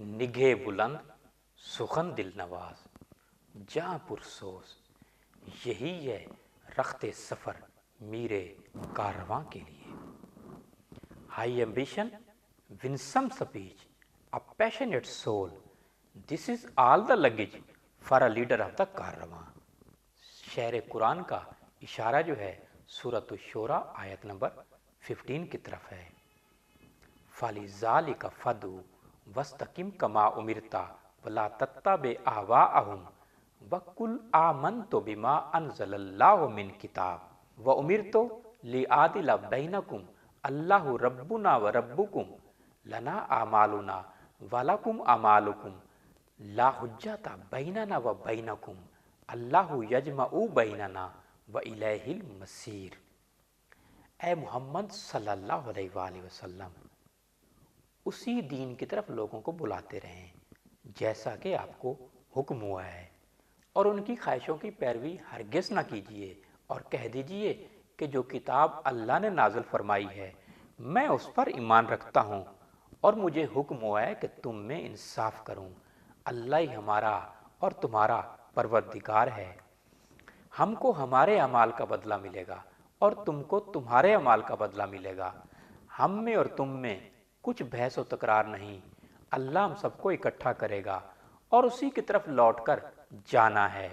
निगहे बुलंद सुखन दिल नवाज जहाँ पुरसोस, यही है रखते सफ़र मीरे कारवां के लिए। High ambition, winsome speech, a passionate soul, this is all the luggage for a leader of the कारवां। शेर कुरान का इशारा जो है सूरत शोरा आयत नंबर 15 की तरफ है। फ़लिज़ालिका फ़दउ वस्तकिम कमा उमिरता वला तत्तबि अहवाअहुम वकुल आमनतु बिमा अनज़लल्लाहु मिन किताब व उमिरतु लिआदिला बैनकुम अल्लाहु रब्बुना व रब्बुकुम लना आमालुना वलकुम आमालुकुम ला हुज्जता बैनना व बैनकुम अल्लाहु यजमउ बैनना व इलैहिल मसीर। ए मोहम्मद सल्लल्लाहु अलैहि वसल्लम, उसी दीन की तरफ लोगों को बुलाते रहें जैसा कि आपको हुक्म हुआ है, और उनकी ख्वाहिशों की पैरवी हरगिज़ ना कीजिए, और कह दीजिए कि जो किताब अल्लाह ने नाज़िल फरमाई है मैं उस पर ईमान रखता हूँ, और मुझे हुक्म हुआ है कि तुम में इंसाफ करूँ। अल्लाह ही हमारा और तुम्हारा परवरदिगार है। हमको हमारे अमाल का बदला मिलेगा और तुमको तुम्हारे अमाल का बदला मिलेगा। हम में और तुम में कुछ बहस व तकरार नहीं। अल्लाह हम सबको इकट्ठा करेगा और उसी की तरफ लौटकर जाना है।